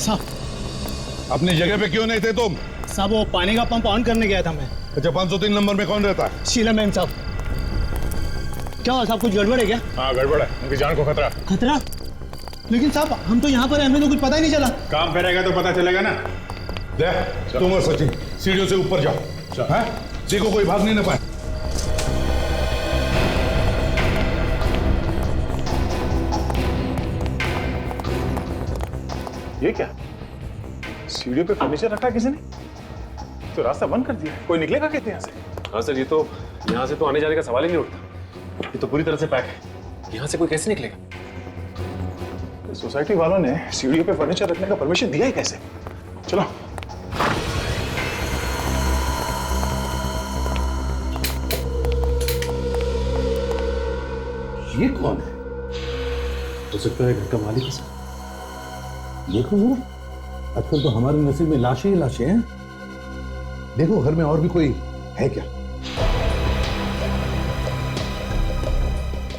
साहब अपनी जगह पे क्यों नहीं थे तुम? साहब वो पानी का पंप ऑन करने गया था मैं। अच्छा, 503 नंबर में कौन रहता है? शीला मैम साहब। क्या हुआ साहब, कुछ गड़बड़ है क्या? हाँ गड़बड़ है, उनकी जान को खतरा। खतरा? लेकिन साहब हम तो यहाँ पर हैं, हमें तो कुछ पता ही नहीं चला। काम करेगा तो पता चलेगा ना। देख तुम और सचिन सीढ़ियों से ऊपर जाओ, हैं? देखो कोई भाग नहीं ना पाए। ये क्या, सीढ़ियों पे फर्नीचर रखा है किसी ने? तो रास्ता बंद कर दिया, कोई निकलेगा कैसे यहाँ से? हाँ सर, ये तो यहाँ से तो आने जाने का सवाल ही नहीं उठता। ये तो पूरी तरह से पैक है, यहाँ से कोई कैसे निकलेगा? सोसाइटी वालों ने सीढ़ियों पे फर्नीचर रखने का परमिशन दिया है कैसे? चलो। ये कौन है? हो सकता है घर का मालिक है सर। देखो जरा, आजकल तो हमारे नसीब में लाशें ही लाशें हैं। देखो घर में और भी कोई है क्या?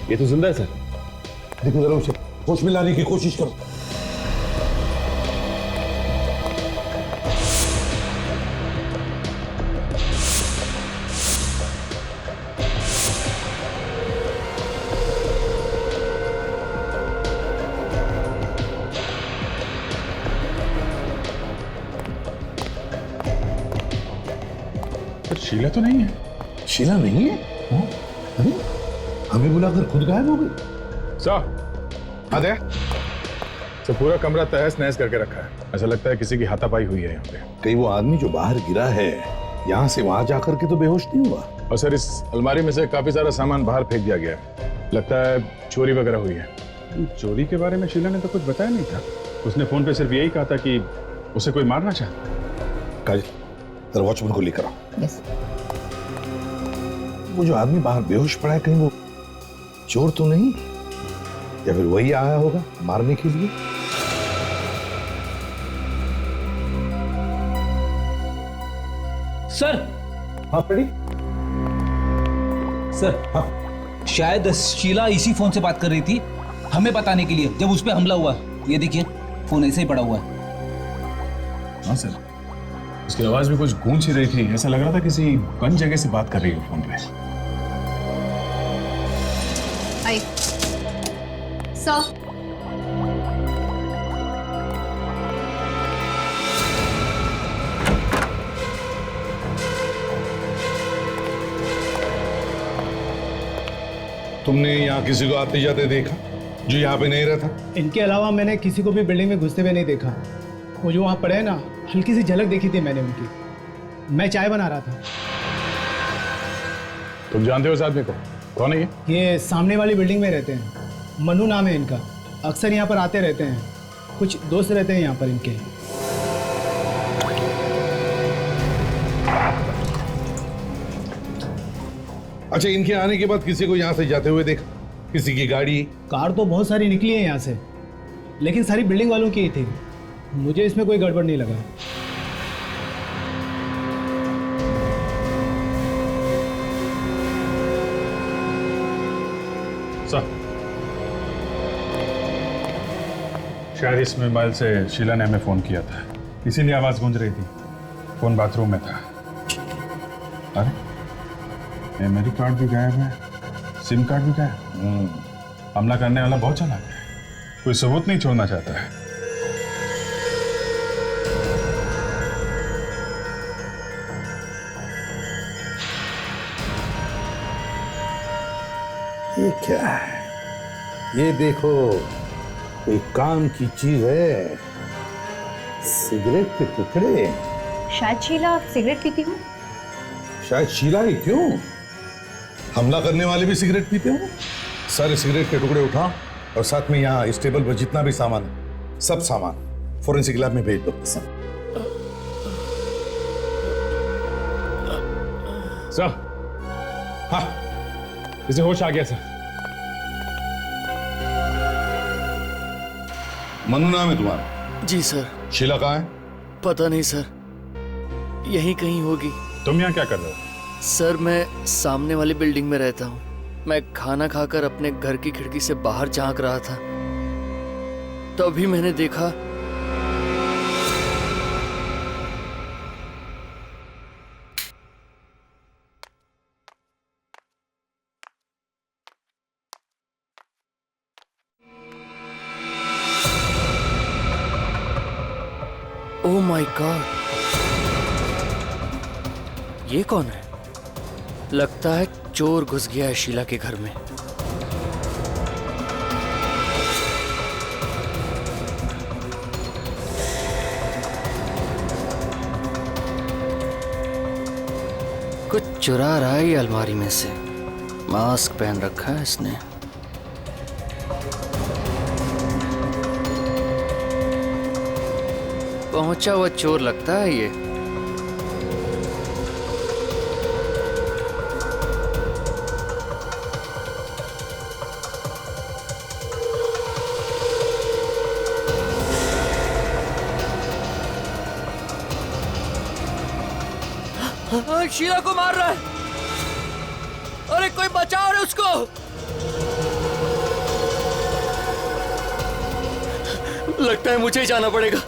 ये तो जिंदा है सर। देखो जरा उसे होश में लाने की कोशिश करो। शीला तो नहीं है। शीला नहीं है? अरे हमें बुलाकर खुद गायब हो गई। हाँ दे। तो पूरा कमरा तहस नहस करके रखा है, ऐसा लगता है किसी की हाथापाई हुई है यहाँ पे। कहीं वो आदमी जो बाहर गिरा है यहाँ से वहां जाकर के तो बेहोश नहीं हुआ? और सर इस अलमारी में से काफी सारा सामान बाहर फेंक दिया गया है, लगता है चोरी वगैरह हुई है। चोरी के बारे में शीला ने तो कुछ बताया नहीं था, उसने फोन पे सिर्फ यही कहा था कि उसे कोई मारना चाहता। काजल, जरा वॉचमैन को लेकर आओ। यस। वो जो आदमी बाहर बेहोश पड़ा है, कहीं वो चोर तो नहीं, या फिर वही आया होगा मारने के लिए? सर। हाँ फ्रेडी। सर हाँ शायद शीला इसी फोन से बात कर रही थी हमें बताने के लिए, जब उस पे हमला हुआ। ये देखिए फोन ऐसे ही पड़ा हुआ है। हाँ सर, उसकी आवाज भी कुछ गूंज ही रही थी, ऐसा लग रहा था किसी बंद जगह से बात कर रही है फोन पे। आई सर। तुमने यहाँ किसी को आते जाते देखा जो यहाँ पे नहीं रहता? इनके अलावा मैंने किसी को भी बिल्डिंग में घुसते हुए नहीं देखा। वो जो वहाँ पड़े हैं ना, हल्की सी झलक देखी थी मैंने उनकी। मैं चाय बना रहा था। तुम जानते हो इस आदमी को? कौन है ये सामने वाली बिल्डिंग में रहते हैं, मनु नाम है इनका। अक्सर यहाँ पर आते रहते हैं, कुछ दोस्त रहते हैं यहाँ पर इनके। अच्छा, इनके आने के बाद किसी को यहाँ से जाते हुए देखा? किसी की गाड़ी? कार तो बहुत सारी निकली है यहाँ से, लेकिन सारी बिल्डिंग वालों की ही थी। मुझे इसमें कोई गड़बड़ नहीं लगा। शायद इस मोबाइल से शीला ने हमें फोन किया था, इसीलिए आवाज गूंज रही थी। फोन बाथरूम में था। अरे मेमोरी कार्ड भी गायब है, सिम कार्ड भी गायब। हमला करने वाला बहुत चालाक है, कोई सबूत नहीं छोड़ना चाहता है। ये क्या है? ये देखो, कोई काम की चीज है। सिगरेट के टुकड़े। शायद शीला सिगरेट पीती हूँ। शायद शीला ही क्यों, हमला करने वाले भी सिगरेट पीते हो। सारे सिगरेट के टुकड़े उठाओ और साथ में यहाँ इस टेबल पर जितना भी सामान है, सब सामान फोरेंसिक लैब में भेज दो। सर, हाँ, इसे होश आ गया सर। मनु नाम है तुम्हारा? जी सर। शीला कहाँ है? पता नहीं सर, यहीं कहीं होगी। तुम यहाँ क्या कर रहे हो? सर मैं सामने वाली बिल्डिंग में रहता हूँ। मैं खाना खाकर अपने घर की खिड़की से बाहर झांक रहा था, तभी मैंने देखा ओह माय गॉड, ये कौन है? लगता है चोर घुस गया है शीला के घर में। कुछ चुरा रहा है ये अलमारी में से। मास्क पहन रखा है इसने। पहुंचा हुआ चोर लगता है ये। शीला को मार रहा है। अरे कोई बचाओ रे उसको। लगता है मुझे ही जाना पड़ेगा।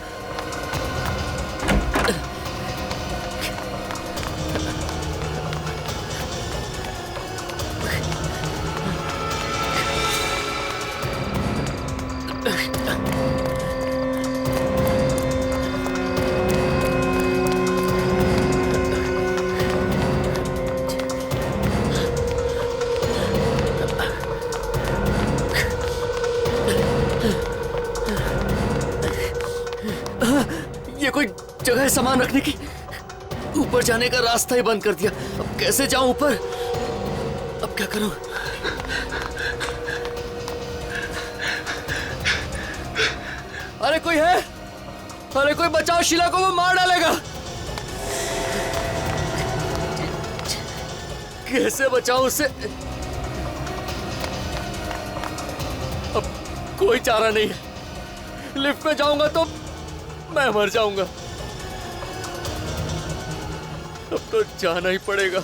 कोई जगह है सामान रखने की। ऊपर जाने का रास्ता ही बंद कर दिया। अब कैसे जाऊं ऊपर? अब क्या करूं? अरे कोई है? अरे कोई बचाओ, शीला को वो मार डालेगा। कैसे बचाऊं उसे? अब कोई चारा नहीं है। लिफ्ट में जाऊंगा तो मैं मर जाऊंगा। अब तो जाना ही पड़ेगा।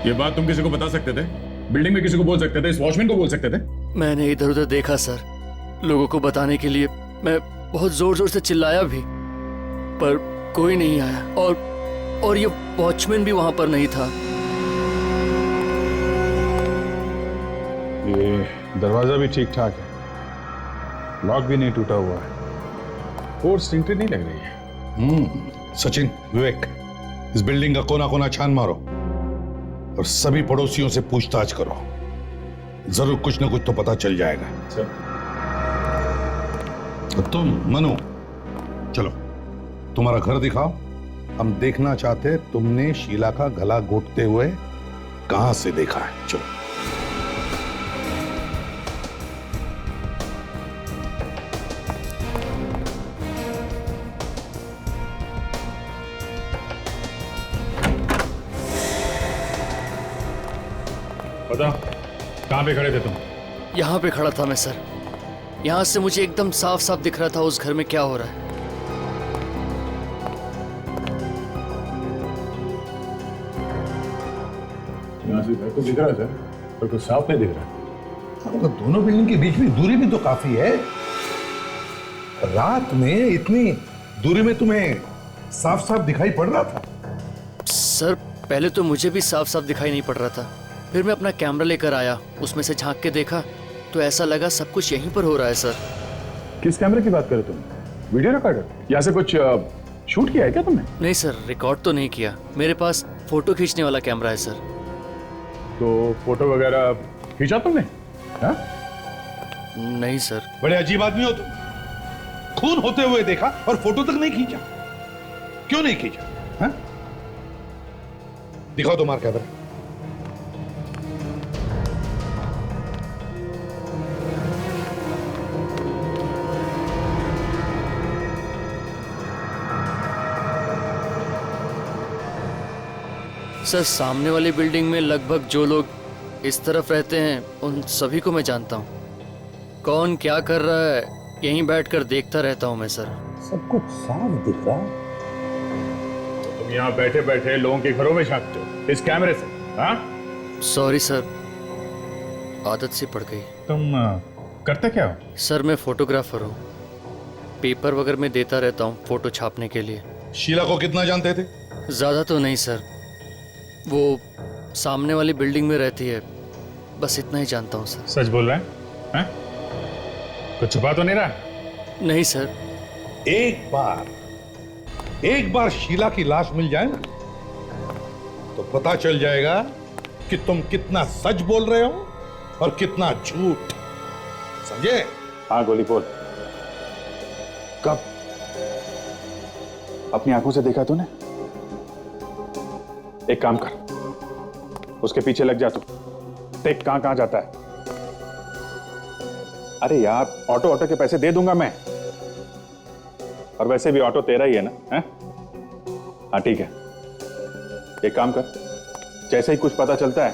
ये बात तुम किसी को बता सकते थे? बिल्डिंग में किसी को बोल सकते थे? इस वॉचमैन को बोल सकते थे? मैंने इधर उधर देखा सर, लोगों को बताने के लिए। मैं बहुत जोर जोर से चिल्लाया भी, पर कोई नहीं आया। और ये वॉचमैन भी वहां पर नहीं था। ये दरवाजा भी ठीक ठाक है, लॉक भी नहीं टूटा हुआ है, फोर्स एंट्री नहीं लग रही है। सचिन, विवेक, इस बिल्डिंग का कोना कोना छान मारो और सभी पड़ोसियों से पूछताछ करो। जरूर कुछ ना कुछ तो पता चल जाएगा। तो तुम मनु, चलो तुम्हारा घर दिखाओ। हम देखना चाहते हैं तुमने शीला का गला घोटते हुए कहां से देखा है। चलो। पता कहां पे खड़े थे तुम? यहाँ पे खड़ा था मैं सर। यहाँ से मुझे एकदम साफ साफ दिख रहा था उस घर में क्या हो रहा है। यहाँ से घर तो दिख रहा है सर, पर कुछ साफ नहीं दिख रहा। तो दोनों बिल्डिंग के बीच में दूरी भी तो काफी है। रात में इतनी दूरी में तुम्हें साफ साफ दिखाई पड़ रहा था? सर पहले तो मुझे भी साफ साफ दिखाई नहीं पड़ रहा था, फिर मैं अपना कैमरा लेकर आया, उसमें से झांक के देखा तो ऐसा लगा सब कुछ यहीं पर हो रहा है सर। किस कैमरे की बात कर रहे तुम? Video recorder? यहाँ से कुछ शूट किया है क्या तुमने? नहीं सर, रिकॉर्ड तो नहीं किया। मेरे पास फोटो खींचने वाला कैमरा है सर। तो फोटो वगैरह खींचा तुमने? हाँ? नहीं सर। बड़े अजीब आदमी हो तुम। खून होते हुए देखा और फोटो तक नहीं खींचा। क्यों नहीं खींचा? हाँ? दिखाओ तुम्हारा कैमरा। सर सामने वाली बिल्डिंग में लगभग जो लोग इस तरफ रहते हैं उन सभी को मैं जानता हूँ। कौन क्या कर रहा है यहीं बैठकर देखता रहता हूँ मैं सर। सब कुछ साफ दिख रहा है। तुम यहाँ बैठे बैठे लोगों के घरों में झांकते हो इस कैमरे से? हाँ, सॉरी सर, आदत सी पड़ गई। तुम करते क्या हो? सर मैं फोटोग्राफर हूँ, पेपर वगैरह में देता रहता हूँ फोटो छापने के लिए। शीला को कितना जानते थे? ज़्यादा तो नहीं सर, वो सामने वाली बिल्डिंग में रहती है, बस इतना ही जानता हूँ सर। सच बोल रहे हैं? हैं? कुछ छुपा तो नहीं रहा? नहीं सर। एक बार शीला की लाश मिल जाए ना तो पता चल जाएगा कि तुम कितना सच बोल रहे हो और कितना झूठ। समझे? हाँ गोली बोल। कब? अपनी आंखों से देखा तूने? एक काम कर, उसके पीछे लग जा तू। देख कहां जाता है। अरे यार ऑटो के पैसे दे दूंगा मैं, और वैसे भी ऑटो तेरा ही है ना? हैं? हाँ ठीक है, एक काम कर, जैसे ही कुछ पता चलता है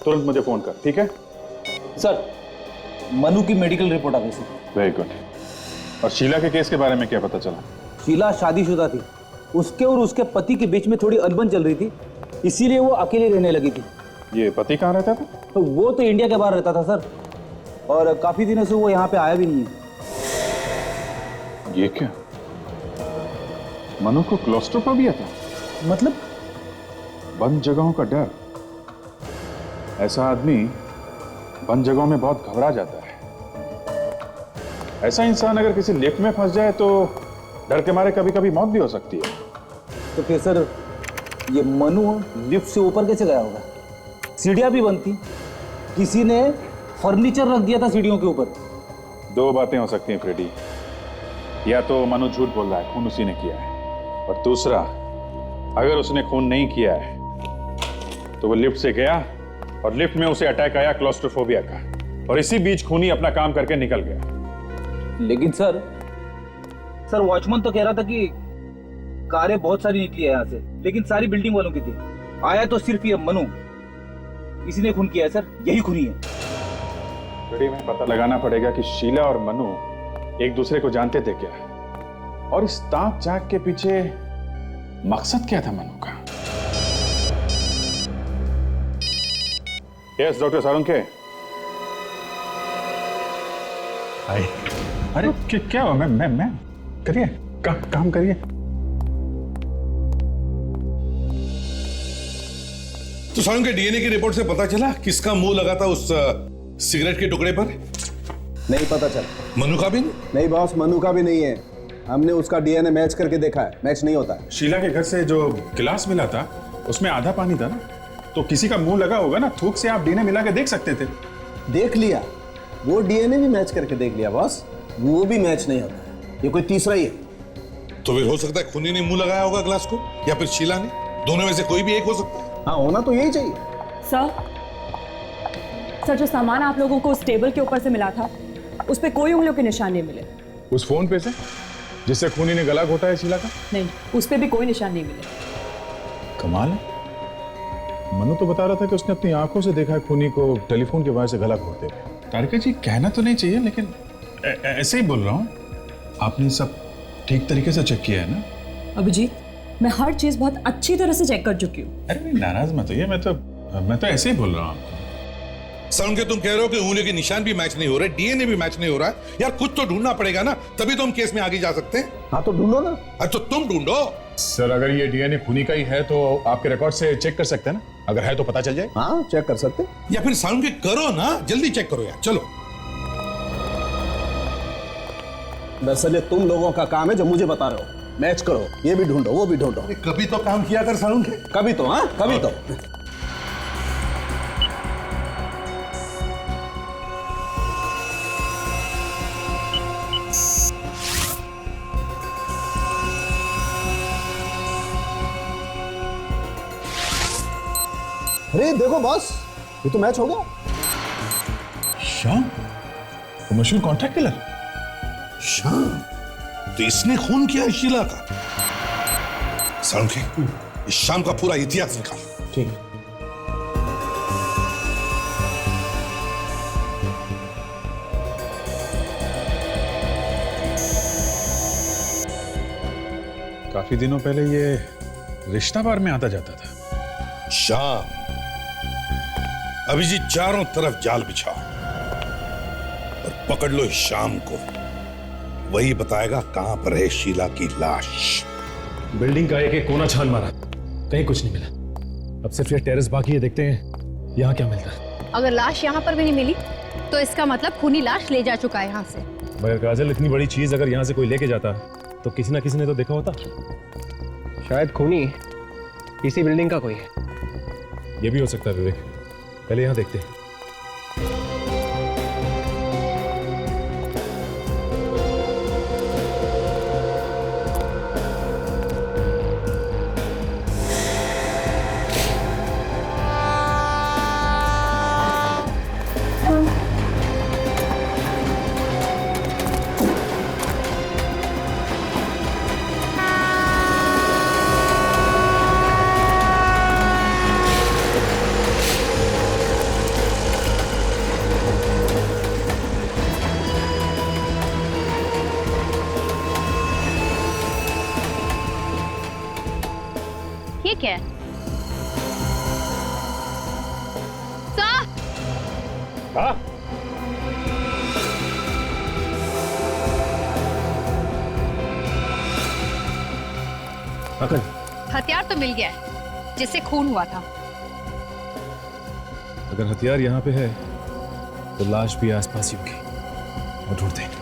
तुरंत मुझे फोन कर, ठीक है? सर मनु की मेडिकल रिपोर्ट आ गई सर। Very good. और शीला के केस के बारे में क्या पता चला? शीला शादीशुदा थी, उसके और उसके पति के बीच में थोड़ी अनबन चल रही थी, इसीलिए वो अकेले रहने लगी थी। ये पति कहाँ रहता था? तो वो तो इंडिया के बाहर रहता था सर, और काफी दिनों से वो यहाँ पे आया भी नहीं है। ये क्या, मनु को क्लॉस्ट्रोफोबिया था? मतलब? बंद जगहों का डर। ऐसा आदमी बंद जगहों में बहुत घबरा जाता है। ऐसा इंसान अगर किसी लिफ्ट में फंस जाए तो डर के मारे कभी कभी मौत भी हो सकती है। तो फिर सर ये मनु लिफ्ट से ऊपर कैसे गया होगा? सीढ़ियां भी बंद थी, किसी ने फर्नीचर रख दिया था सीढ़ियों के ऊपर। दो बातें हो सकती हैं फ्रेडी, या तो मनु झूठ बोल रहा है, खून उसी ने किया है, और दूसरा अगर उसने खून नहीं किया है तो वो लिफ्ट से गया और लिफ्ट में उसे अटैक आया क्लॉस्ट्रोफोबिया का, और इसी बीच खूनी अपना काम करके निकल गया। लेकिन सर वॉचमैन तो कह रहा था कि कारें बहुत सारी निकली है यहाँ से, लेकिन सारी बिल्डिंग वालों की थी। आया तो सिर्फ ये मनु, इसी ने खून किया है सर, यही खूनी है। फ्रेडी में पता लगाना पड़ेगा कि शीला और मनु एक दूसरे को जानते थे क्या, और इस ताक झांक के पीछे मकसद क्या था मनु का। Yes doctor Sarunke. अरे क्या हुआ? मैं करिए, काम करिए। तो सारुण के डीएनए की रिपोर्ट से पता चला किसका मुंह लगा था उस सिगरेट के टुकड़े पर? नहीं पता चला। मनु का भी नहीं बॉस, मनु का भी नहीं है। हमने उसका डीएनए मैच करके देखा है, मैच नहीं होता है। शीला के घर से जो गिलास मिला था उसमें आधा पानी था ना, तो किसी का मुंह लगा होगा ना, थूक से आप डीएनए मिला के देख सकते थे। देख लिया, वो डीएनए भी मैच करके देख लिया बॉस, वो भी मैच नहीं होता है। ये कोई तीसरा ही है। तो फिर हो सकता है खूनी ने मुंह लगाया होगा ग्लास को, या फिर शीला ने। दोनों में से कोई भी एक हो सकता है। हाँ, होना तो यही चाहिए। सर जो सामान आप लोगों को उस टेबल के ऊपर से मिला था उस पे कोई उंगलियों के निशान नहीं मिले। उस फोन पे से जिससे खूनी ने गला घोटा है शीला का? नहीं, उस पे भी कोई निशान नहीं मिले। कमाल है, मनु तो बता रहा था कि उसने अपनी आंखों से देखा है खूनी को टेलीफोन के वजह से गला घोटते हुए। तारिका जी कहना तो नहीं चाहिए, लेकिन ऐसे ही बोल रहा हूँ। आपने सब ठीक तरीके से चेक किया है ना? अभिजीत, मैं हर चीज बहुत अच्छी तरह से चेक कर चुकी हूँ। अरे नाराज मत होइए, मैं तो ऐसे ही बोल रहा हूँ। सारुण के तुम कह रहे हो कि उंगलियों के निशान भी मैच नहीं हो रहे, डीएनए भी मैच नहीं हो रहा है। यार कुछ तो ढूंढना पड़ेगा ना, तभी तो हम केस में आगे जा सकते हैं। हाँ तो ढूंढो ना। अरे तो तुम ढूंढो। सर अगर ये डीएनए खूनी का ही है तो आपके रिकॉर्ड से चेक कर सकते हैं ना, अगर है तो पता चल जाए। हाँ चेक कर सकते। या फिर सारुण के करो ना, जल्दी चेक करो यार, चलो। दरअसल तुम लोगों का काम है जो मुझे बता रहे हो। मैच करो, ये भी ढूंढो, वो भी ढूंढो। कभी तो काम किया कर सारुण के। कभी तो, हाँ कभी तो। अरे देखो बॉस, ये तो मैच हो गया। श्याम, वो मशहूर कॉन्ट्रैक्ट किलर श्याम, तो इसने खून किया शीला का। सारुण के इस शाम का पूरा इतिहास निकाल। ठीक है। काफी दिनों पहले ये रिश्ता बार में आता जाता था। शाम, अभिजीत चारों तरफ जाल बिछाओ और पकड़ लो इस शाम को। वही बताएगा कहां पर है शीला की लाश। बिल्डिंग का एक एक कोना छान मारा, कहीं कुछ नहीं मिला। अब सिर्फ ये टेरेस बाकी है, देखते हैं यहाँ क्या मिलता है। अगर लाश यहाँ पर भी नहीं मिली तो इसका मतलब खूनी लाश ले जा चुका है यहाँ से। मगर काजल, इतनी बड़ी चीज अगर यहाँ से कोई लेके जाता तो किसी ना किसी ने तो देखा होता। शायद खूनी इसी बिल्डिंग का कोई है। ये भी हो सकता है विवेक, पहले यहाँ देखते हैं। ठीक है सर। हाँ, अकल, हथियार तो मिल गया है जिससे खून हुआ था। अगर हथियार यहाँ पे है तो लाश भी आसपास ही होगी, और ढूंढते हैं।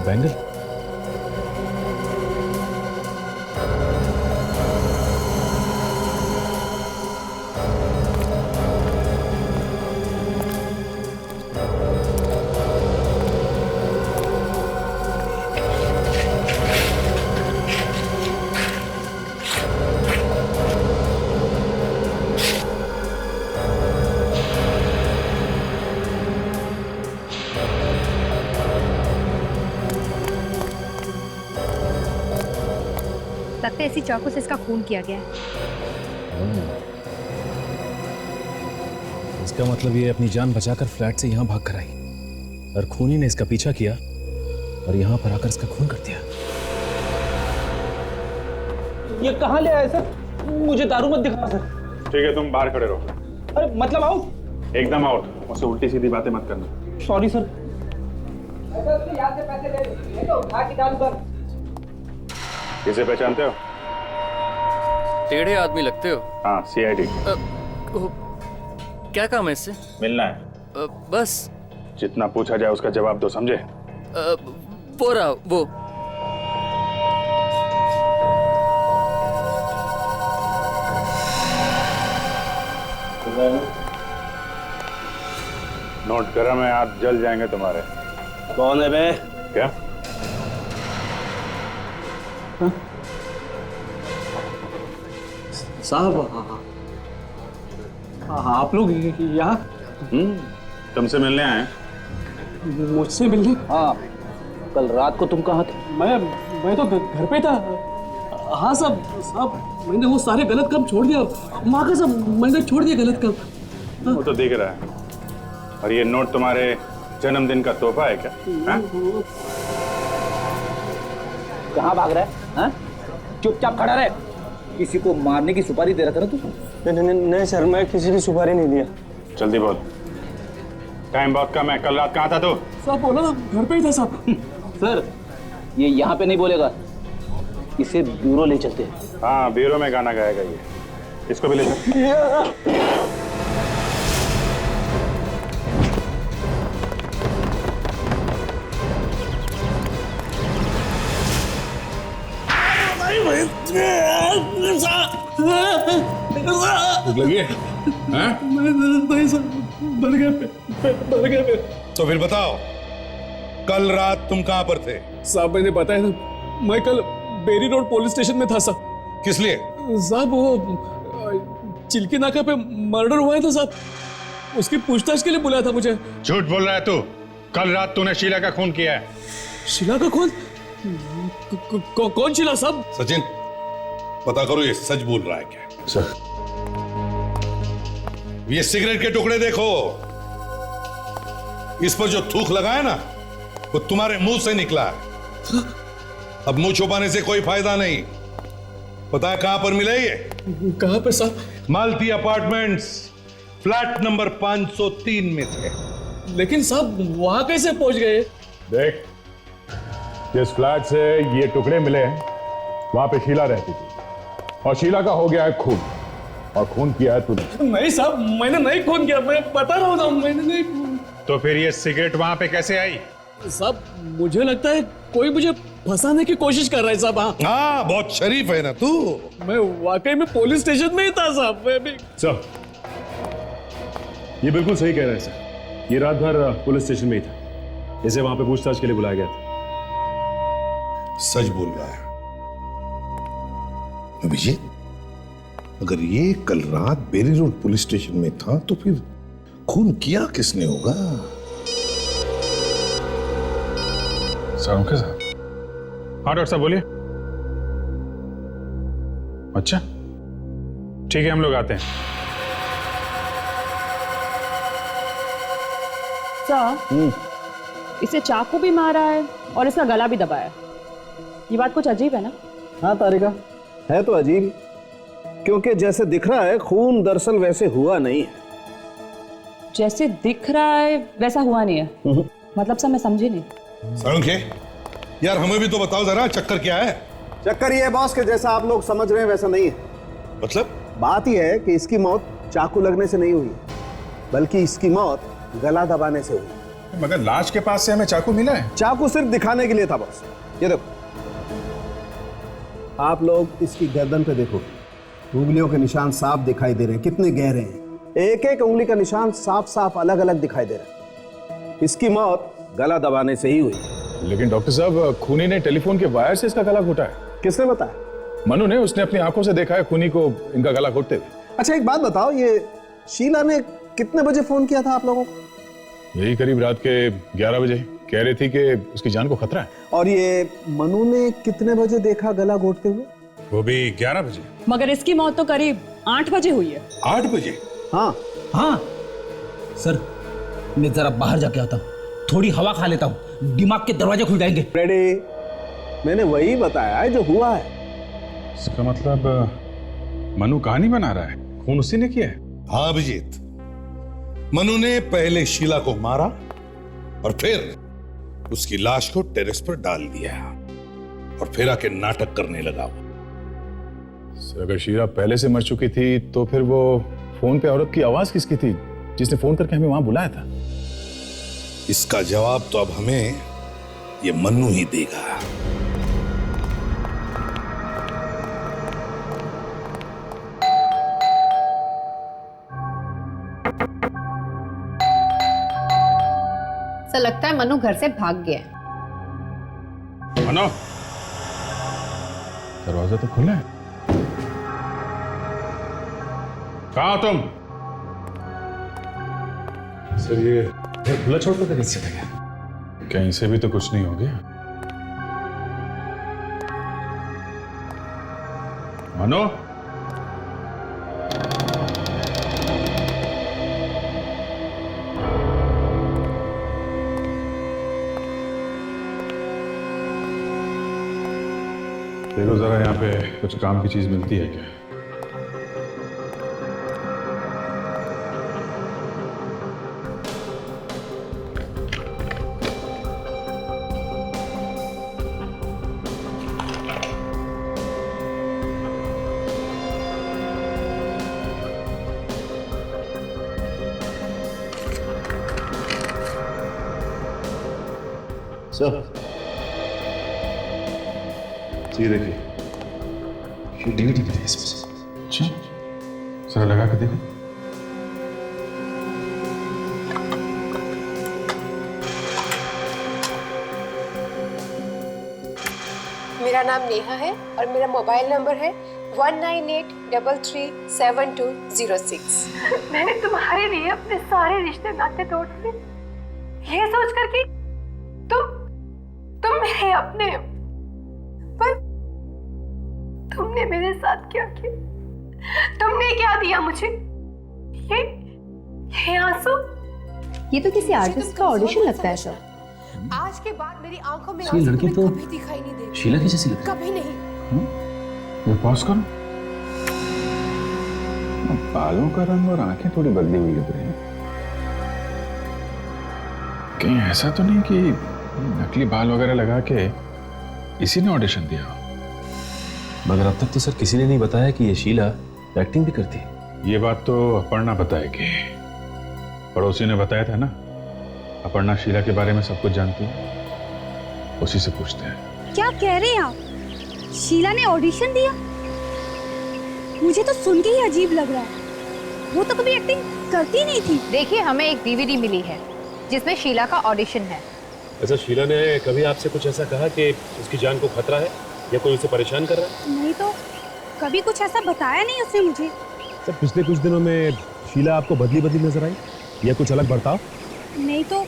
बैंगल, लगता है इसी चाकू से इसका खून किया गया है। इसका मतलब ये अपनी जान बचाकर फ्लैट से यहाँ भाग कर आई और खूनी ने इसका पीछा किया और यहाँ पर आकर इसका खून कर दिया। ये कहाँ ले आए सर? मुझे दारू मत दिखा सर। ठीक है, तुम बाहर खड़े रहो। अरे मतलब आउट? एकदम आउट। मुझसे उल्टी सीधी बातें मत करना। Sorry sir. याद से पैसे ले लो, उठा के दारू कर। किसे पहचानते हो? टेढ़े आदमी लगते हो। हाँ, CID। क्या काम है इससे? मिलना है। बस जितना पूछा जाए उसका जवाब दो, समझे? वो रहा वो। नोट गरम है, आप जल जाएंगे तुम्हारे। कौन है बे? क्या? साहब, आप लोग यहाँ? तुमसे मिलने आए? मुझसे मिलने? हाँ, कल रात को तुम कहाँ थे? मैं तो घर पे था। हाँ साहब, मैंने वो सारे गलत काम छोड़ दिया। माँ का सब मैंने छोड़ दिया गलत काम। वो तो दिख रहा है। और ये नोट तुम्हारे जन्मदिन का तोहफा है क्या? कहाँ भाग रहा है? हाँ? चुपचाप खड़ा रहे। किसी को मारने की सुपारी दे रहा था ना तू? नहीं सर, मैं किसी की सुपारी नहीं दिया। जल्दी बोल, टाइम बहुत कम है। कल रात कहाँ था तू? साहब बोला ना, घर पे ही था साहब। सर, ये यहाँ पे नहीं बोलेगा, इसे ब्यूरो ले चलते हैं। हाँ, ब्यूरो में गाना गाएगा ये। इसको भी ले चल। भूख लगी है? हाँ? नहीं सर, भर गया। तो फिर बताओ, कल रात तुम कहां पर थे? साहब मैंने बताया ना, मैं कल बेरी रोड पुलिस स्टेशन में था साहब। किस लिए? साहब वो चिल्की नाका पे मर्डर हुआ है था साहब, उसकी पूछताछ के लिए बुलाया था मुझे। झूठ बोल रहा है तू। कल रात तूने शीला का खून किया है। शीला का खून? कौन शीला साहब? सचिन, पता करो ये सच बोल रहा है क्या। सर, ये सिगरेट के टुकड़े देखो, इस पर जो थूक लगा है ना वो तुम्हारे मुंह से निकला है। अब मुंह छुपाने से कोई फायदा नहीं। पता है कहां पर मिले ये? कहां पे साहब? मालती अपार्टमेंट्स, फ्लैट नंबर 503 में थे। लेकिन साहब वहां कैसे पहुंच गए? देख, जिस फ्लैट से ये टुकड़े मिले हैं वहां पे शीला रहती थी और शीला का हो गया है खून, और खून किया है तूने। नहीं साहब, मैंने नहीं खून किया, मैं बता रहा हूँ ना, मैंने नहीं खून। तो फिर ये सिगरेट वहां पे कैसे आई? साहब मुझे लगता है कोई मुझे फंसाने की कोशिश कर रहा है साहब। हाँ, बहुत शरीफ है ना तू। मैं वाकई में पुलिस स्टेशन में ही था साहब। मैं भी सर, ये बिल्कुल सही कह रहे हैं सर। ये रात भर पुलिस स्टेशन में ही था। इसे वहां पे पूछताछ के लिए बुलाया गया था। सच बोल रहा है अभिजीत। अगर ये कल रात बेरी रोड पुलिस स्टेशन में था तो फिर खून किया किसने होगा? Sir, okay sir. हाँ डॉक्टर साहब बोलिए। अच्छा ठीक है, हम लोग आते हैं। सर, इसे चाकू भी मारा है और इसका गला भी दबाया है। ये बात कुछ अजीब है ना? हाँ तारिका, है तो अजीब ही, क्योंकि जैसे दिख रहा है खून दरअसल वैसे हुआ नहीं है। जैसे दिख रहा है वैसा हुआ नहीं है? मतलब सर मैं समझी नहीं। सरुखे, यार हमें भी तो बताओ जरा, चक्कर क्या है? चक्कर ये है बॉस कि जैसा आप लोग समझ रहे हैं वैसा नहीं है। मतलब? बात यह है कि इसकी मौत चाकू लगने से नहीं हुई, बल्कि इसकी मौत गला दबाने से हुई। मगर लाश के पास से हमें चाकू मिला है। चाकू सिर्फ दिखाने के लिए था बॉस। ये देखो, आप लोग इसकी गर्दन पे देखो, उंगलियों के निशान साफ दिखाई दे रहे हैं, कितने गहरे हैं। एक एक उंगली का निशान साफ साफ अलग अलग दिखाई दे रहा है। इसकी मौत गला दबाने से ही हुई। लेकिन डॉक्टर साहब, खूनी ने टेलीफोन के वायर से इसका गला घोटा है। किसने बताया? मनु ने, उसने अपनी आंखों से देखा है खूनी को इनका गला घोटते हुए। अच्छा एक बात बताओ, ये शीला ने कितने बजे फोन किया था आप लोगों को? यही करीब रात के 11 बजे। कह रही थी कि उसकी जान को खतरा है। और ये मनु ने कितने बजे देखा गला घोटते हुए? वो भी 11 बजे। मगर इसकी मौत तो करीब 8 बजे हुई है। 8 बजे? हाँ हाँ सर, मैं जरा बाहर जाके आता हूँ, थोड़ी हवा खा लेता हूँ, दिमाग के दरवाजे खुल जाएंगे। रेडी, मैंने वही बताया है जो हुआ है। इसका मतलब मनु कहानी बना रहा है, खून उसी ने किया है। हाँ अभिजीत, मनु ने पहले शीला को मारा और फिर उसकी लाश को टेरेस पर डाल दिया और फिर आके नाटक करने लगा। अगर शीला पहले से मर चुकी थी तो फिर वो फोन पे औरत की आवाज किसकी थी जिसने फोन करके हमें वहां बुलाया था? इसका जवाब तो अब हमें ये मन्नू ही देगा। ऐसा लगता है मनु घर से भाग गया है। मनु, दरवाजा तो खुला है। कहाँ हो तुम? सर ये खुला छोड़ कर कैसे चला गया? कहीं से भी तो कुछ नहीं हो गया। मनु, देखो जरा यहाँ पे कुछ काम की चीज मिलती है क्या? सर, ये देखिए, ये डीवीडी भी है इसमें। अच्छा, जरा लगा के देखो। मेरा नाम नेहा है और मेरा मोबाइल नंबर है 1983372006। मैंने तुम्हारे लिए अपने सारे रिश्ते नाते तोड़ दिए, ये सोचकर कि तुम मेरे अपने हो। पर तुमने मेरे साथ क्या किया? तुमने क्या दिया मुझे? ये आंसू? ये तो किसी आर्टिस्ट का ऑडिशन लगता है सर। आज के बाद मेरी आंखों में ये आंसू लड़की तुम्हें तो कभी दिखाई नहीं देगी। शीला की जैसी लगती कभी नहीं। ये पॉज करो। बालों का रंग और आंखें थोड़ी बदली हुई लग रही हैं। कहीं ऐसा तो नहीं कि नकली बाल वगैरह लगा के इसी ने ऑडिशन दिया हो? मगर अब तक तो सर किसी ने नहीं बताया कि ये शीला एक्टिंग भी करती है। ये बात तो अपर्णा बताएगी। पड़ोसी ने बताया था ना, अपर्णा शीला के बारे में सब कुछ जानती है, उसी से पूछते हैं। क्या कह रहे हैं आप? शीला ने ऑडिशन दिया? मुझे तो सुन के ही अजीब लग रहा है। वो तो कभी एक्टिंग करती नहीं थी। देखिए, हमें एक डीवीडी मिली है जिसमें शीला का ऑडिशन है। अच्छा, शीला ने कभी आपसे कुछ ऐसा कहा कि उसकी जान को खतरा है या कोई उसे परेशान कर रहा है? नहीं तो कभी कुछ ऐसा बताया नहीं उसने मुझे। सर, पिछले कुछ दिनों में शीला आपको बदली नजर आई या कुछ अलग बर्ताव? नहीं तो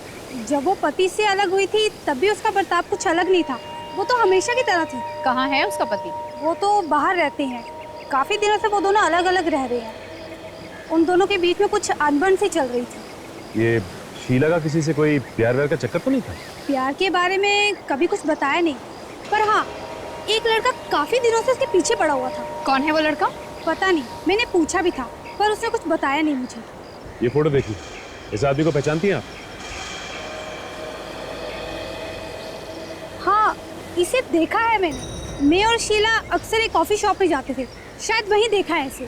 जब वो पति से अलग हुई थी तब भी उसका बर्ताव कुछ अलग नहीं था। वो तो हमेशा की तरह थी। कहाँ है उसका पति? वो तो बाहर रहते हैं। काफी दिनों से वो दोनों अलग अलग रह रहे हैं। उन दोनों के बीच में कुछ अनबन सी चल रही थी। ये शीला का किसी से कोई प्यार व्यार का चक्कर तो नहीं था? प्यार के बारे में कभी कुछ बताया नहीं, पर हाँ, एक लड़का काफी दिनों से उसके पीछे पड़ा हुआ था। कौन है वो लड़का? पता नहीं, मैंने पूछा भी था पर उसने कुछ बताया नहीं मुझे। ये फोटो देखिए, इस आदमी को पहचानती हैं आप? हाँ, इसे देखा है मैंने। मैं और शीला अक्सर एक कॉफी शॉप में जाते थे, शायद वहीं देखा है इसे।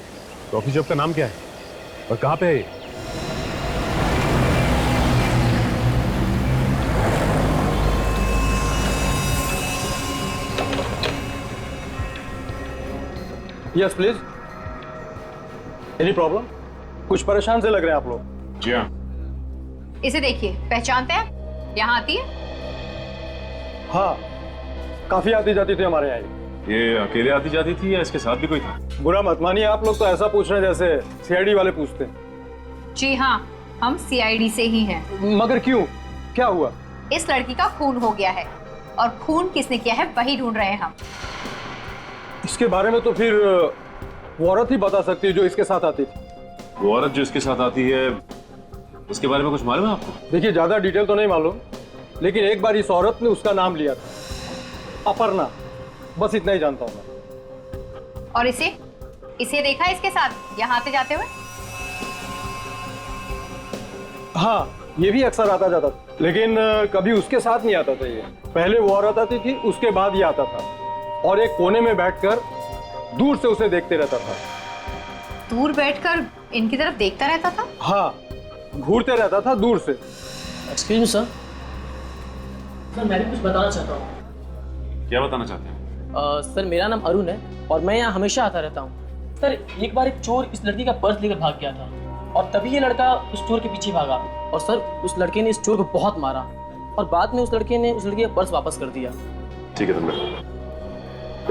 कॉफी शॉप का नाम क्या है और कहाँ पे है ये? Yes please. Any problem? कुछ परेशान से लग रहे हैं आप लोग। जी हाँ। इसे देखिए, पहचानते हैं? यहाँ आती है? हाँ, काफी आती जाती थी हमारे यहाँ। ये अकेले आती जाती थी या इसके साथ भी कोई था? बुरा मत मानिए, आप लोग तो ऐसा पूछ रहे हैं जैसे सीआईडी वाले पूछते हैं। जी हाँ, हम सीआईडी से ही हैं। मगर क्यों, क्या हुआ? इस लड़की का खून हो गया है और खून किसने किया है वही ढूंढ रहे हैं हम। इसके बारे में तो फिर वो औरत ही बता सकती है जो इसके साथ आती थी। वो औरत जो इसके साथ आती है, उसके बारे में कुछ मालूम है आपको? देखिए, ज्यादा डिटेल तो नहीं मालूम, लेकिन एक बार इस औरत ने उसका नाम लिया था, अपर्णा। बस इतना ही जानता हूँ मैं। और इसे देखा है इसके साथ यहाँ आते जाते हुए? हाँ, ये भी अक्सर आता जाता था, लेकिन कभी उसके साथ नहीं आता था। ये पहले वो औरत आती थी, उसके बाद ये आता था और एक कोने में बैठकर दूर से उसे देखते रहता था। दूर बैठकर इनकी तरफ देखता रहता था? हाँ, घूरते रहता था दूर से। एक्सक्यूज मी सर, मैं भी कुछ बताना चाहता हूँ। क्या बताना चाहते हैं? सर, मेरा नाम अरुण है और मैं यहाँ हमेशा आता रहता हूँ। सर, एक बार एक चोर इस लड़की का पर्स लेकर भाग गया था और तभी ये लड़का उस चोर के पीछे भागा और सर उस लड़के ने इस चोर को बहुत मारा और बाद में उस लड़के ने उस लड़की का पर्स वापस कर दिया। ठीक है तुमने,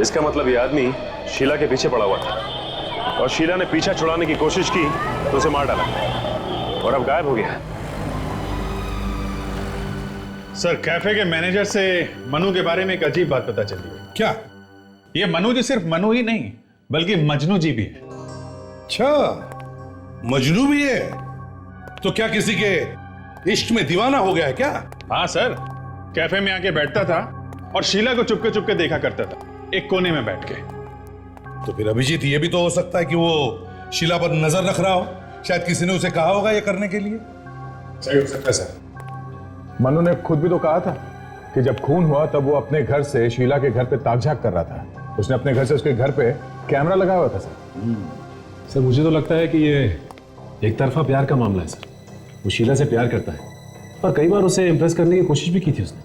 इसका मतलब ये आदमी शीला के पीछे पड़ा हुआ था और शीला ने पीछा छुड़ाने की कोशिश की तो उसे मार डाला और अब गायब हो गया। सर, कैफे के मैनेजर से मनु के बारे में एक अजीब बात पता चली है। क्या? ये मनु जी सिर्फ मनु ही नहीं बल्कि मजनू जी भी है। अच्छा, मजनू भी है? तो क्या किसी के इश्क में दीवाना हो गया है क्या? हाँ सर, कैफे में आके बैठता था और शीला को चुपके चुपके देखा करता था, एक कोने में बैठ के। तो फिर अभिजीत, ये भी तो हो सकता है कि वो शीला पर नजर रख रहा हो। शायद किसी ने उसे कहा होगा ये करने के लिए। सही हो सकता है सर। मनु ने खुद भी तो कहा था कि जब खून हुआ तब वो अपने घर से शीला के घर पे ताक-झाक कर रहा था। उसने अपने घर से उसके घर पे कैमरा लगाया हुआ था सर। सर, मुझे तो लगता है कि ये एक तरफा प्यार का मामला है सर। वो शीला से प्यार करता है पर कई बार उसे इम्प्रेस करने की कोशिश भी की थी उसने।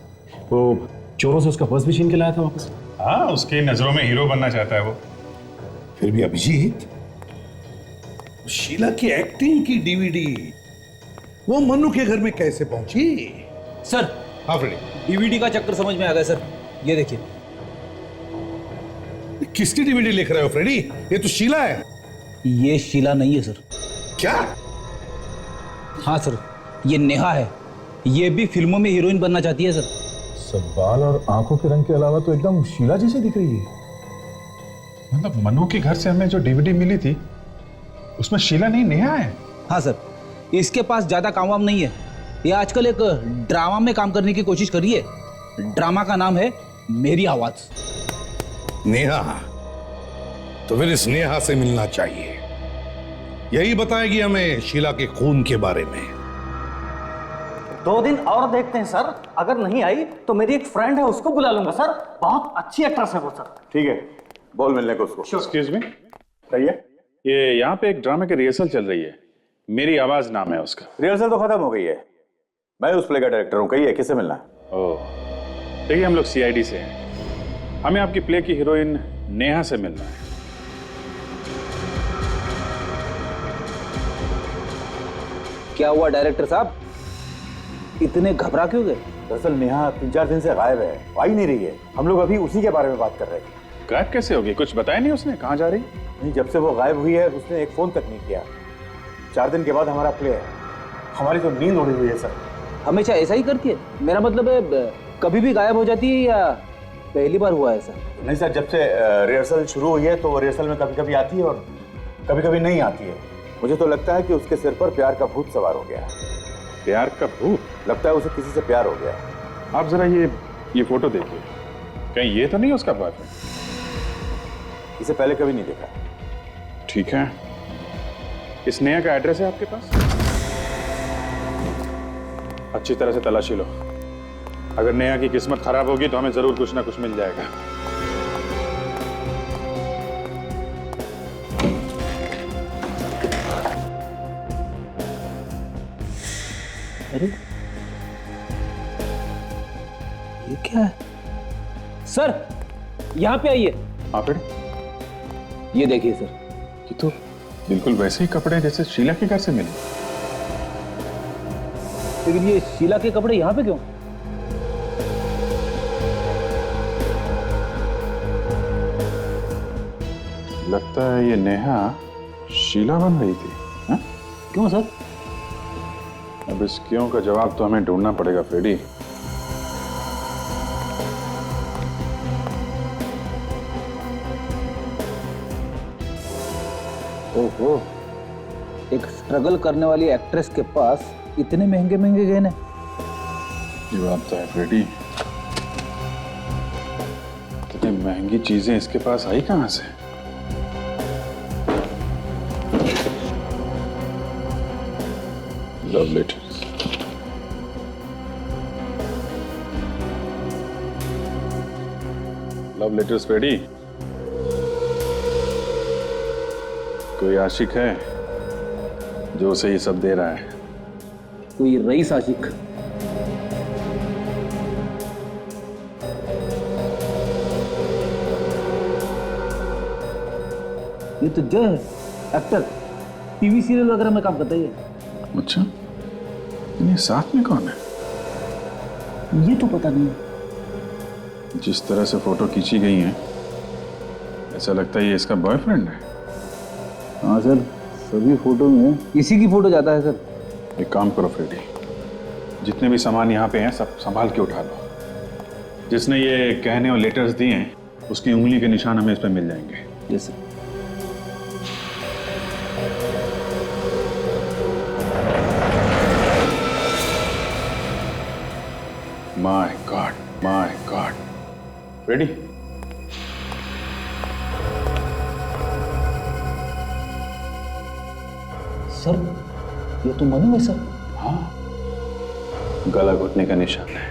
वो चोरों से उसका पर्स भी छीन के लाया था वापस। हाँ, उसकी नजरों में हीरो बनना चाहता है वो। फिर भी अभिजीत, शीला की एक्टिंग की डीवीडी वो मनु के घर में कैसे पहुंची? सर, हाँ फ्रेडी, डीवीडी का चक्कर समझ में आ गया सर। ये देखिए, किसकी डीवीडी लिख रहे हो फ्रेडी? ये तो शीला है। ये शीला नहीं है सर। क्या? हाँ सर, ये नेहा है। ये भी फिल्मों में हीरोइन बनना चाहती है सर। सब बाल और आंखों के रंग के अलावा तो एकदम शीला जैसी दिख रही है। मतलब मनु के घर से हमें जो डीवीडी मिली थी उसमें शीला नहीं नेहा है। हाँ सर, इसके पास ज्यादा काम वाम नहीं है। ये आजकल एक ड्रामा में काम करने की कोशिश कर रही है। ड्रामा का नाम है मेरी आवाज। नेहा? तो फिर इस नेहा से मिलना चाहिए। यही बताएगी हमें शीला के खून के बारे में। 2 दिन और देखते हैं सर। अगर नहीं आई तो मेरी एक फ्रेंड है, उसको बुला लूंगा सर। बहुत अच्छी एक्ट्रेस है वो सर। ठीक है, बोल मिलने को उसको। एक्सक्यूज मी, कहिए। ये यहाँ पे एक ड्रामे की रिहर्सल चल रही है, मेरी आवाज नाम है उसका। रिहर्सल तो खत्म हो गई है, मैं उस प्ले का डायरेक्टर हूँ। कहिए किससे मिलना है? ओह, देखिए हम लोग CID से हैं, हमें आपकी प्ले की हीरोइन नेहा से मिलना है। क्या हुआ डायरेक्टर साहब, इतने घबरा क्यों गए? दरअसल नेहा 3-4 दिन से गायब है, आ ही नहीं रही है। हम लोग अभी उसी के बारे में बात कर रहे थे। गायब कैसे होगी? कुछ बताया नहीं उसने कहाँ जा रही? नहीं, जब से वो गायब हुई है उसने एक फोन तक नहीं किया। 4 दिन के बाद हमारा प्ले है। हमारी तो नींद उड़ी हुई है सर। हमेशा ऐसा ही करती है? मेरा मतलब है कभी भी गायब हो जाती है या पहली बार हुआ ऐसा? नहीं सर, जब से रिहर्सल शुरू हुई है तो रिहर्सल में कभी कभी आती है और कभी कभी नहीं आती है। मुझे तो लगता है कि उसके सिर पर प्यार का भूत सवार हो गया है। प्यार का भूत? लगता है उसे किसी से प्यार हो गया। आप जरा ये फोटो देखिए, कहीं ये तो नहीं उसका बॉयफ्रेंड? इसे पहले कभी नहीं देखा। ठीक है, इस नेहा का एड्रेस है आपके पास? अच्छी तरह से तलाशी लो। अगर नेहा की किस्मत खराब होगी तो हमें जरूर कुछ ना कुछ मिल जाएगा। अरे ये क्या है? सर यहाँ पे आइए। हाँ फिर? ये देखिए सर। ये तो बिल्कुल वैसे ही कपड़े हैं जैसे शीला के घर से मिले। लेकिन ये शीला के कपड़े यहाँ पे क्यों? लगता है ये नेहा शीला बन रही थी। हा? क्यों सर? अब इस क्यों का जवाब तो हमें ढूंढना पड़ेगा फ्रेडी। ओहो, एक स्ट्रगल करने वाली एक्ट्रेस के पास इतने महंगे महंगे गहने। ये बात तो है फ्रेडी, इतनी महंगी चीजें इसके पास आई कहां से? Love letters. Love letters Freddy. कोई आशिक है जो उसे ये सब दे रहा है? कोई रईस आशिक? ये तो जय है, एक्टर, टीवी सीरियल वगैरह में काम करता है ये। अच्छा, ये साथ में कौन है? ये तो पता नहीं। जिस तरह से फोटो खींची गई है ऐसा लगता है ये इसका बॉयफ्रेंड है। हाँ सर, सभी फोटो में इसी की फोटो जाता है सर। एक काम करो फ्रेडी, जितने भी सामान यहाँ पे हैं सब संभाल के उठा लो। जिसने ये कहने और लेटर्स दिए हैं उसकी उंगली के निशान हमें इस पर मिल जाएंगे। Yes sir. My God, ready? Sir ये तो मनु है सर। हाँ, गला घुटने का निशान है।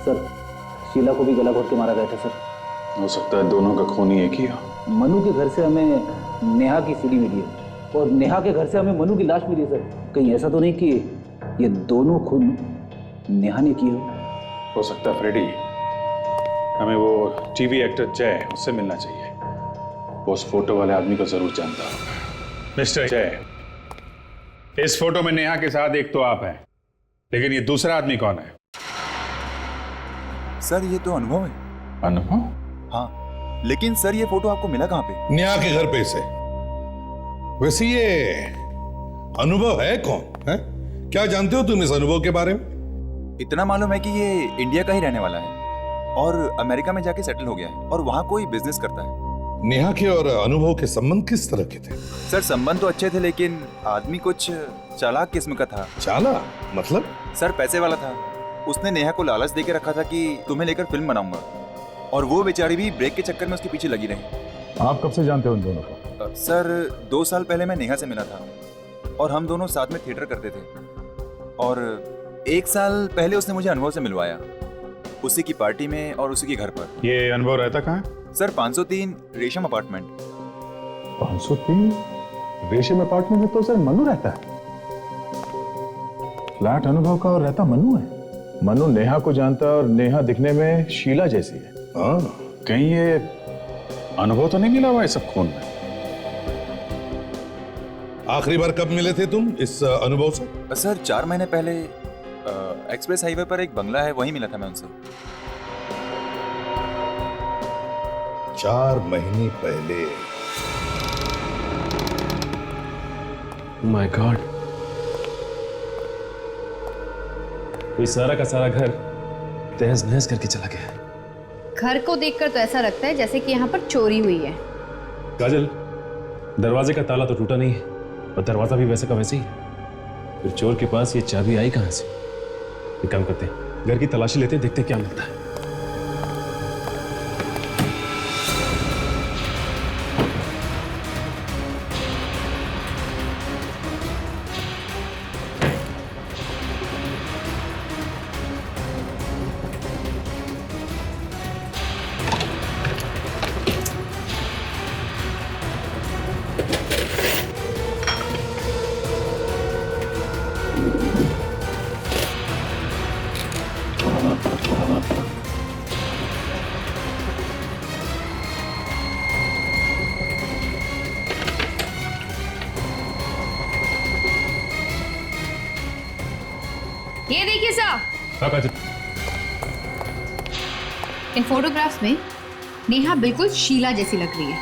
सर शीला को भी गला घोट के मारा गया था सर। हो सकता है दोनों का खून ही एक ही हो। मनु के घर से हमें नेहा की सीडी मिली है और नेहा के घर से हमें मनु की लाश मिली है सर। कहीं ऐसा तो नहीं कि ये दोनों खून नेहा ने की हो सकता है फ्रेडी, हमें वो टीवी एक्टर जय उससे मिलना चाहिए। वो उस फोटो वाले आदमी को जरूर जानता होगा। मिस्टर जय, इस फोटो में नेहा के साथ एक तो आप हैं, लेकिन ये दूसरा आदमी कौन है? सर ये तो अनुभव है। अनुभव? हाँ, लेकिन सर ये फोटो आपको मिला कहाँ पे? नेहा के घर पे से। वैसे ये अनुभव है कौन है? क्या जानते हो तुम इस अनुभव के बारे में? इतना मालूम है कि ये इंडिया का ही रहने वाला है और अमेरिका में जाके सेटल हो गया है और वहाँ कोई बिजनेस करता है। नेहा के और अनुभव के संबंध किस तरह के थे? सर संबंध तो अच्छे थे, लेकिन आदमी कुछ चालाक किस्म का था। चालाक मतलब? सर पैसे वाला था। उसने नेहा को लालच देके रखा था कि तुम्हें लेकर फिल्म बनाऊंगा, और वो बेचारी भी ब्रेक के चक्कर में उसके पीछे लगी रही। आप कब से जानते हो उन दोनों को? सर 2 साल पहले मैं नेहा से मिला था और हम दोनों साथ में थिएटर करते थे, और 1 साल पहले उसने मुझे अनुभव से मिलवाया, उसी की पार्टी में और उसी के घर पर। ये अनुभव रहता कहाँ है? सर 503 रेशम अपार्टमेंट। 503 रेशम अपार्टमेंट में तो सर मनु रहता है। फ्लैट अनुभव का और रहता मनु है। मनु नेहा को जानता और नेहा दिखने में शीला जैसी है। हाँ, कहीं ये अनुभव तो नहीं मिला हुआ है सब खून में? आखिरी बार कब मिले थे तुम इस अनुभव से? सर 4 महीने पहले एक्सप्रेस हाईवे पर एक बंगला है, वहीं मिला था मैं उनसे। 4 महीने पहले? माय गॉड, कोई सारा का सारा घर तहस नहस करके चला गया। घर को देखकर तो ऐसा लगता है जैसे कि यहाँ पर चोरी हुई है। काजल, दरवाजे का ताला तो टूटा नहीं है और दरवाजा भी वैसे का वैसे ही है। फिर चोर के पास ये चाबी आई कहां से? एक काम करते हैं, घर की तलाशी लेते हैं, देखते हैं क्या मिलता है। ये देखिए साहब, हाँ काजल, इन फोटोग्राफ्स में नेहा बिल्कुल शीला जैसी लग रही है।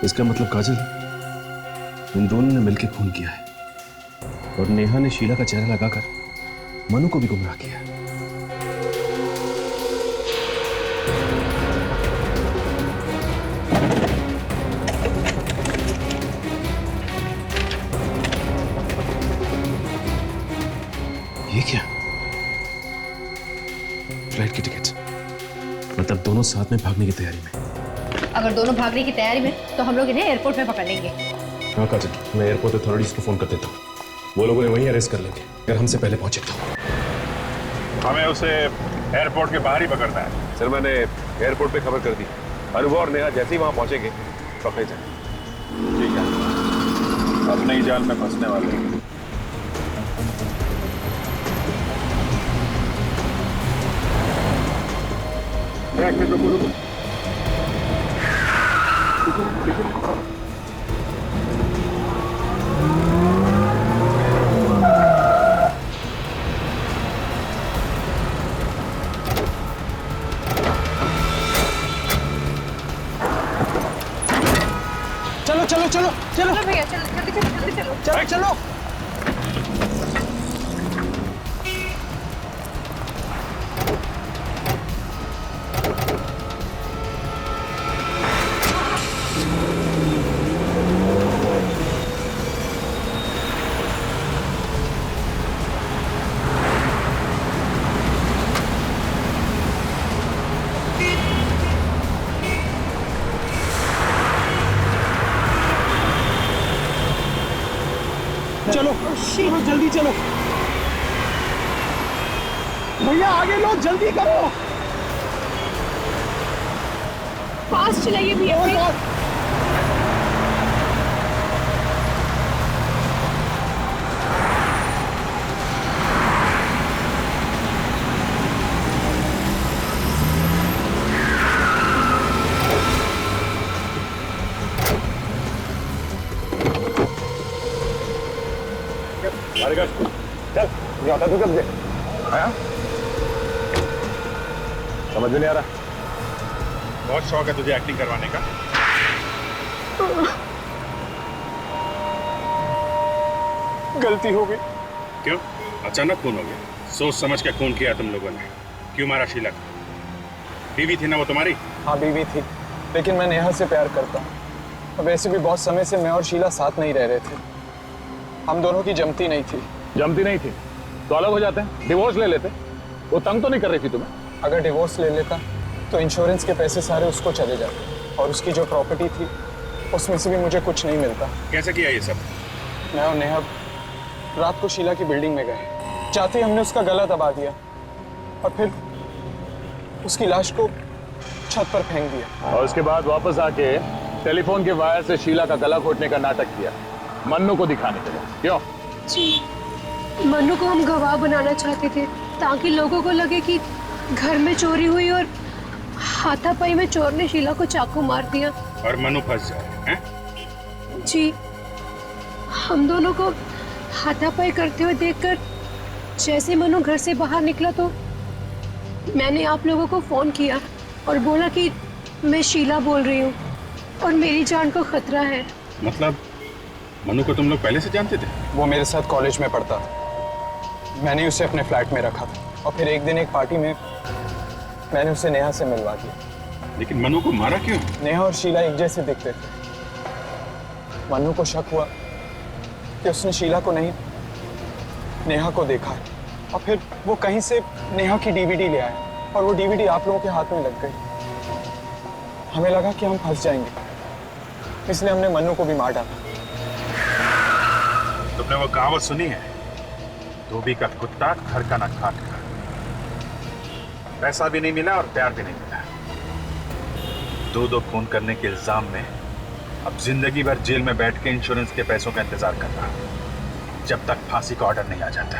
इसका मतलब काजल, इन दोनों ने मिलकर खून किया है और नेहा ने शीला का चेहरा लगाकर मनु को भी गुमराह किया। ये क्या? फ्लाइट की टिकट, मतलब दोनों साथ में भागने की तैयारी में। अगर दोनों भागने की तैयारी में तो हम लोग इन्हें एयरपोर्ट में पकड़ लेंगे। हाँ काजल, मैं एयरपोर्ट अथॉरिटीज को फोन कर देता हूँ, वो लोग उन्हें वहीं अरेस्ट कर लेंगे अगर हमसे पहले पहुंचे तो। हमें उसे एयरपोर्ट के बाहर ही पकड़ना है। सर मैंने एयरपोर्ट पे खबर कर दी, अनुभव और नेहा जैसे ही वहां पहुंचेंगे पकड़े जाए। ठीक है, अपने ही जाल में फंसने वाले हैं। चलो चलो चलो चलो भैया, चलो जल्दी चलो, जल्दी चलो। चलो चलो। चलो चलो जल्दी चलो भैया, आगे लो, जल्दी करो। फास्ट चलाइए भैया। जाता तू कब दे आया? समझ में नहीं आ रहा। बहुत शौक है तुझे एक्टिंग करवाने का। गलती हो गई। क्यों अचानक खून हो गया? सोच समझ के खून किया तुम लोगों ने। क्यों मारा शीला को? बीवी थी ना वो तुम्हारी? हाँ बीवी थी, लेकिन मैं नेहा से प्यार करता हूँ। और वैसे भी बहुत समय से मैं और शीला साथ नहीं रह रहे थे। हम दोनों की जमती नहीं थी। जमती नहीं थी तो अलग हो जाते हैं, डिवोर्स ले लेते। वो तंग तो नहीं कर रही थी तुम्हें? अगर डिवोर्स ले लेता तो इंश्योरेंस के पैसे सारे उसको चले जाते और उसकी जो प्रॉपर्टी थी उसमें से भी मुझे कुछ नहीं मिलता। कैसे किया ये सब? मैं और नेहा रात को शीला की बिल्डिंग में गए, चाहते ही हमने उसका गला दबा दिया और फिर उसकी लाश को छत पर फेंक दिया। और उसके बाद वापस आके टेलीफोन के वायर से शीला का गला घोटने का नाटक किया, मन्नू को दिखाने के लिए। क्यों? जी, मन्नू को हम गवाह बनाना चाहते थे ताकि लोगों को लगे कि घर में चोरी हुई और हाथापाई में चोर ने शीला को चाकू मार दिया और मनु फंस जाए हैं? जी, हम दोनों को हाथापाई करते हुए देखकर जैसे मनु घर से बाहर निकला तो मैंने आप लोगों को फोन किया और बोला कि मैं शीला बोल रही हूँ और मेरी जान को खतरा है। मतलब मनु को तुम लोग पहले से जानते थे? वो मेरे साथ कॉलेज में पढ़ता था, मैंने उसे अपने फ्लैट में रखा था और फिर एक दिन एक पार्टी में मैंने उसे नेहा से मिलवा दिया। लेकिन मनु को मारा क्यों? नेहा और शीला एक जैसे दिखते थे। मनु को शक हुआ कि उसने शीला को नहीं नेहा को देखा है और फिर वो कहीं से नेहा की डीवीडी ले आया और वो डीवीडी आप लोगों के हाथ में लग गई। हमें लगा कि हम फंस जाएंगे, इसलिए हमने मनु को भी मार डाला। तुमने वो कहावत सुनी है, धोबी का कुत्ता घर का न खाट का। पैसा भी नहीं मिला और प्यार भी नहीं मिला। दो खून करने के इल्जाम में अब जिंदगी भर जेल में बैठ के इंश्योरेंस के पैसों का इंतजार करना, जब तक फांसी का ऑर्डर नहीं आ जाता।